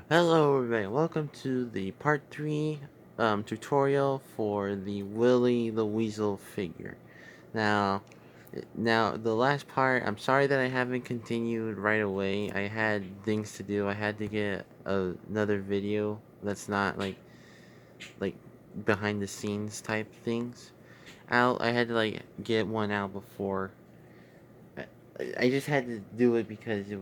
Hello everybody, welcome to the part 3 tutorial for the Willy the Weasel figure. Now, now the last part, I'm sorry that I haven't continued right away. I had things to do. I had to get another video that's not like behind the scenes type things out. I had to get one out before. I, I just had to do it because it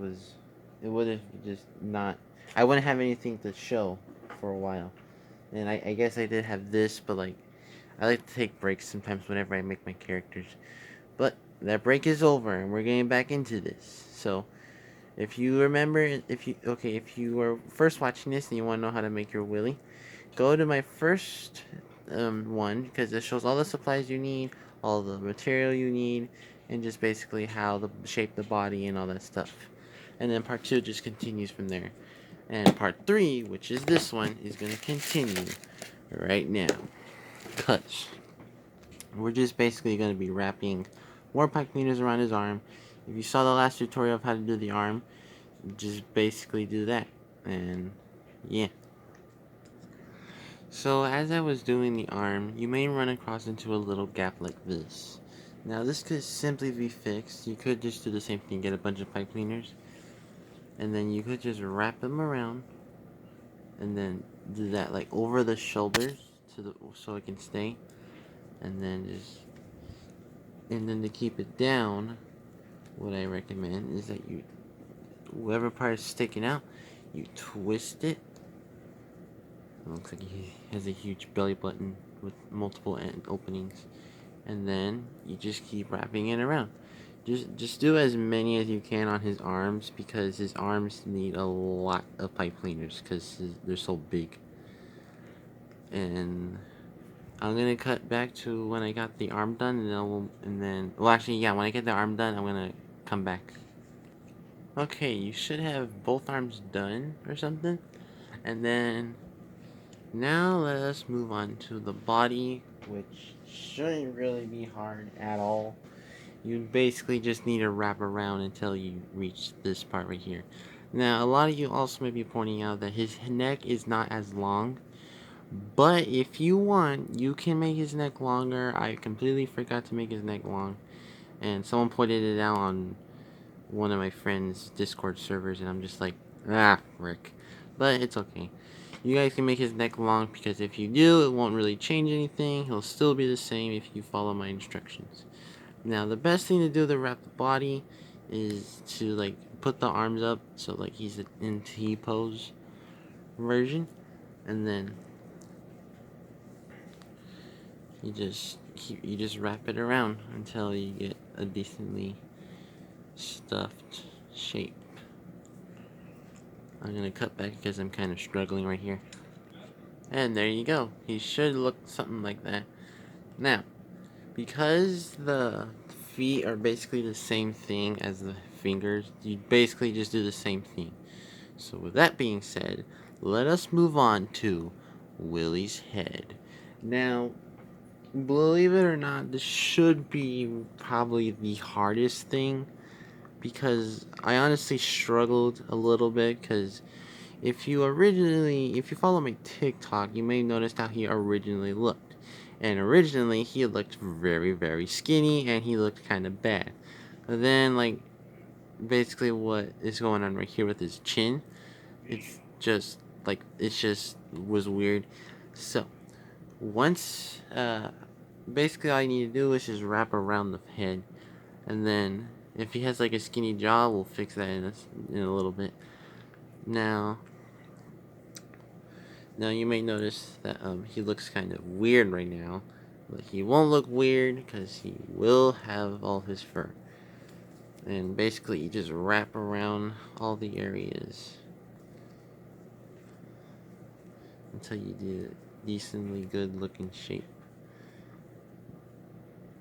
would have just not. I wouldn't have anything to show for a while. And I guess I did have this, but I like to take breaks sometimes whenever I make my characters. But that break is over, and we're getting back into this. So if you remember, if you were first watching this and you want to know how to make your Willy, go to my first one because it shows all the supplies you need, all the material you need, and just basically how to shape the body and all that stuff. And then part 2 just continues from there. And part 3, which is this one, is going to continue right now. Cuts. We're just basically going to be wrapping more pipe cleaners around his arm. If you saw the last tutorial of how to do the arm, just basically do that. And yeah. So as I was doing the arm, you may run across into a little gap like this. Now this could simply be fixed. You could just do the same thing, get a bunch of pipe cleaners, and then you could just wrap them around, and then do that like over the shoulders so it can stay, and then to keep it down, what I recommend is that you, whatever part is sticking out, you twist it. It looks like he has a huge belly button with multiple openings, and then you just keep wrapping it around. Just do as many as you can on his arms because his arms need a lot of pipe cleaners because they're so big. And I'm gonna cut back to when I got the arm done, well, actually, yeah, when I get the arm done, I'm gonna come back. Okay, you should have both arms done or something, and then now let us move on to the body, which shouldn't really be hard at all. You basically just need to wrap around until you reach this part right here. Now, a lot of you also may be pointing out that his neck is not as long, but if you want, you can make his neck longer. I completely forgot to make his neck long, and someone pointed it out on one of my friends' Discord servers, and I'm just like, frick. But it's okay. You guys can make his neck long because if you do, it won't really change anything. He'll still be the same if you follow my instructions. Now, the best thing to do to wrap the body is to put the arms up so he's in T pose version, and then you just wrap it around until you get a decently stuffed shape. I'm gonna cut back because I'm kind of struggling right here. And there you go. He should look something like that. Now, because the feet are basically the same thing as the fingers, you basically just do the same thing. So with that being said, let us move on to Willy's head. Now, believe it or not, this should be probably the hardest thing because I honestly struggled a little bit because if you follow my TikTok, you may have noticed how he originally looked. And originally, he looked very, very skinny and he looked kind of bad. But then, basically what is going on right here with his chin, it's just, was weird. So, once, basically all you need to do is just wrap around the head. And then, if he has, a skinny jaw, we'll fix that in a little bit. Now, you may notice that he looks kind of weird right now, but he won't look weird because he will have all his fur. And basically, you just wrap around all the areas until you do a decently good looking shape.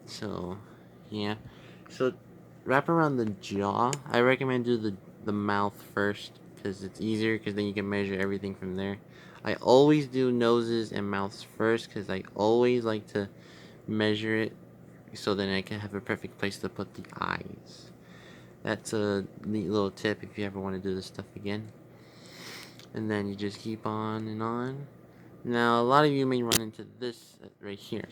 So, yeah. So, wrap around the jaw. I recommend do the mouth first because it's easier because then you can measure everything from there. I always do noses and mouths first because I always like to measure it so then I can have a perfect place to put the eyes. That's a neat little tip if you ever want to do this stuff again. And then you just keep on and on. Now, a lot of you may run into this right here.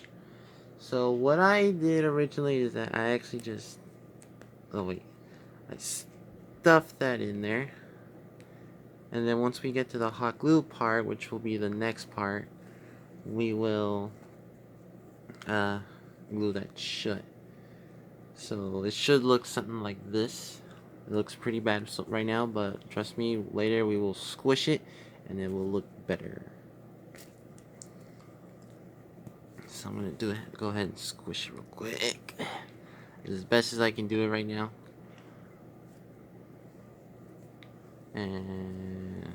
So what I did originally is that I actually just... Oh, wait. I stuffed that in there. And then once we get to the hot glue part, which will be the next part, we will glue that shut. So it should look something like this. It looks pretty bad right now, but trust me, later we will squish it and it will look better. So I'm gonna go ahead and squish it real quick. As best as I can do it right now. And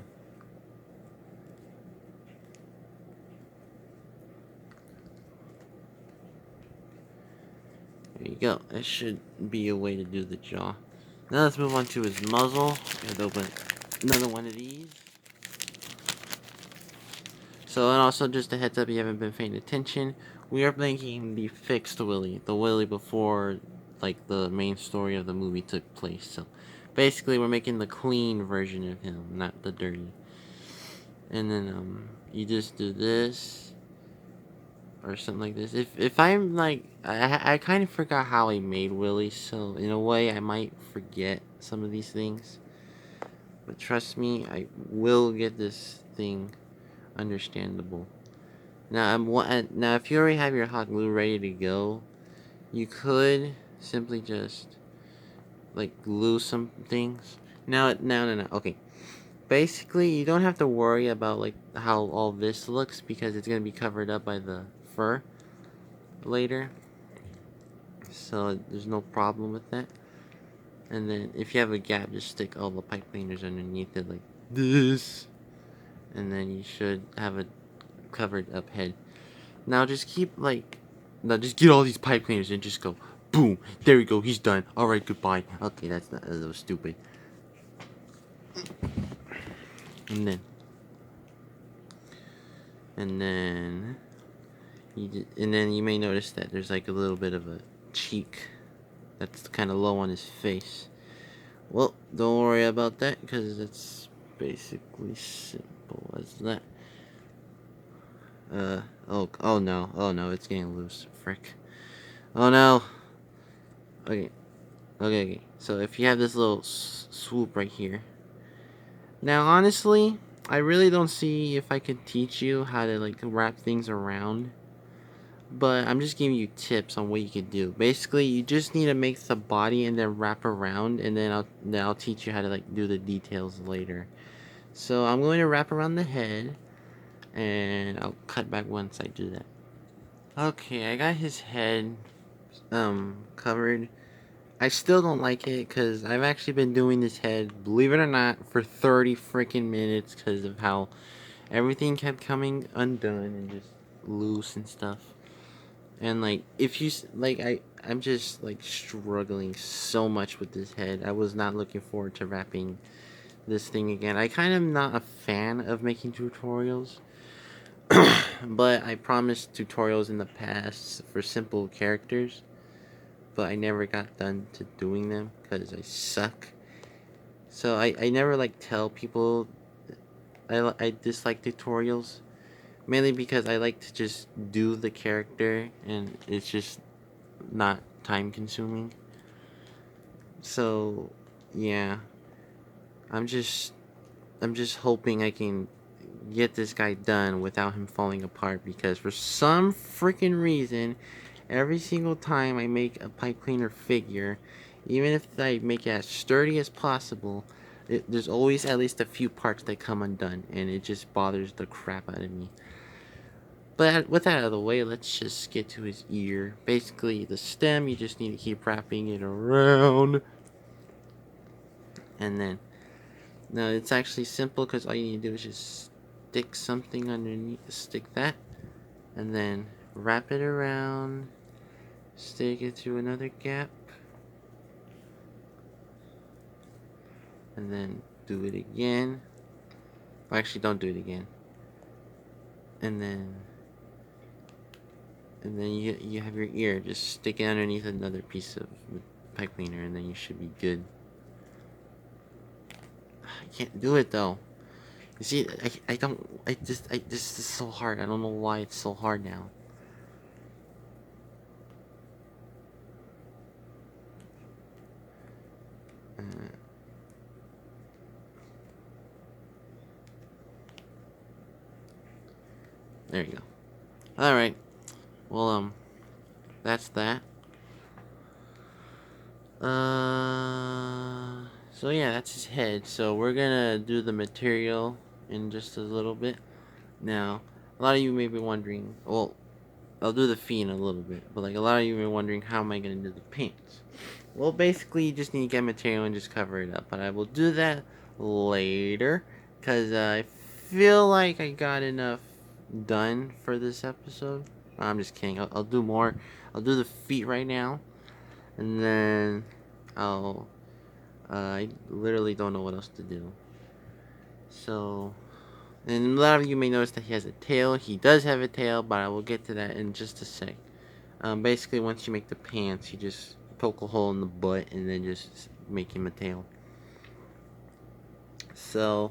there you go. That should be a way to do the jaw. Now let's move on to his muzzle. Gotta open another one of these. So, and also just a heads up, you haven't been paying attention, we are making the fixed Willy, the Willy before, like, the main story of the movie took place. So, basically, we're making the clean version of him, not the dirty. And then, you just do this, or something like this. If I'm, like, I kind of forgot how I made Willy, so, in a way, I might forget some of these things. But trust me, I will get this thing understandable. Now, now if you already have your hot glue ready to go, you could simply just like glue some things. No. Okay, basically, you don't have to worry about like how all this looks because it's gonna be covered up by the fur later. So there's no problem with that. And then if you have a gap, just stick all the pipe cleaners underneath it like this, and then you should have a covered up head. Now just just get all these pipe cleaners and just go boom. There we go. He's done. All right, goodbye. Okay, that's not that was stupid. And then you may notice that there's like a little bit of a cheek that's kind of low on his face. Well, don't worry about that because it's basically simple as that. Oh no, it's getting loose. Frick. Oh no. Okay. So if you have this little swoop right here. Now, honestly, I really don't see if I could teach you how to like wrap things around. But I'm just giving you tips on what you could do. Basically, you just need to make the body and then wrap around, and then I'll teach you how to like do the details later. So I'm going to wrap around the head, and I'll cut back once I do that. Okay, I got his head covered. I still don't like it because I've actually been doing this head, believe it or not, for 30 freaking minutes because of how everything kept coming undone and just loose and stuff. And like, if you like, I'm just like struggling so much with this head. I was not looking forward to wrapping this thing again. I kind of not a fan of making tutorials, but I promised tutorials in the past for simple characters. But I never got done to doing them because I suck. So I never like tell people I dislike tutorials. Mainly because I like to just do the character and it's just not time consuming. So yeah. I'm just hoping I can get this guy done without him falling apart because for some freaking reason every single time I make a pipe cleaner figure, even if I make it as sturdy as possible, there's always at least a few parts that come undone, and it just bothers the crap out of me. But with that out of the way, let's just get to his ear. Basically, the stem, you just need to keep wrapping it around. And then, now it's actually simple because all you need to do is just stick something underneath, stick that, and then wrap it around. Stick it through another gap. And then do it again. Well, actually, don't do it again. And then you have your ear. Just stick it underneath another piece of pipe cleaner, and then you should be good. I can't do it though. You see, I don't, this is so hard. I don't know why it's so hard now. Uh, there you go. Alright. Well, that's that. So yeah, that's his head. So we're gonna do the material in just a little bit. Now, a lot of you may be wondering, well, I'll do the feet in a little bit, but like a lot of you may be wondering, how am I gonna do the pants? Well, basically, you just need to get material and just cover it up. But I will do that later, because I feel like I got enough done for this episode. I'm just kidding. I'll do more. I'll do the feet right now, and then I'll. I literally don't know what else to do. So, and a lot of you may notice that he has a tail. He does have a tail, but I will get to that in just a sec. Basically, once you make the pants, you just poke a hole in the butt and then just make him a tail. So,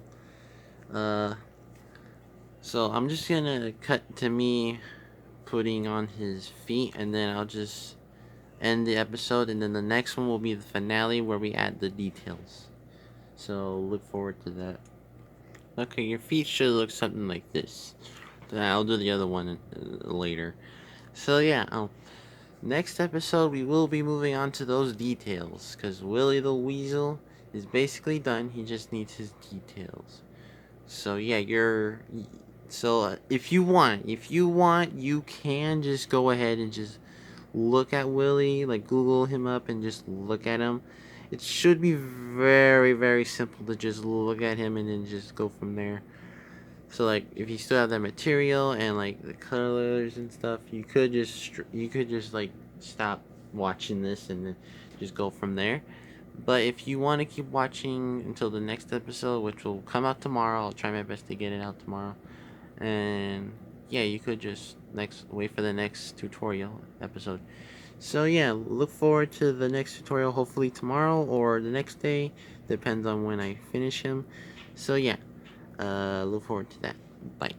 uh, so I'm just gonna cut to me putting on his feet, and then I'll just end the episode, and then the next one will be the finale where we add the details. So look forward to that. Okay, your feet should look something like this. Then I'll do the other one later. So yeah, next episode we will be moving on to those details, because Willy the Weasel is basically done. He just needs his details. So yeah, if you want, you can just go ahead and just look at Willy, like Google him up and just look at him. It should be very, very simple to just look at him and then just go from there. So like, if you still have that material and like the colors and stuff, you could just like stop watching this and then just go from there. But if you want to keep watching until the next episode, which will come out tomorrow, I'll try my best to get it out tomorrow. And yeah, you could just next wait for the next tutorial episode. So yeah, look forward to the next tutorial, hopefully tomorrow or the next day, depends on when I finish him. So yeah, look forward to that. Bye.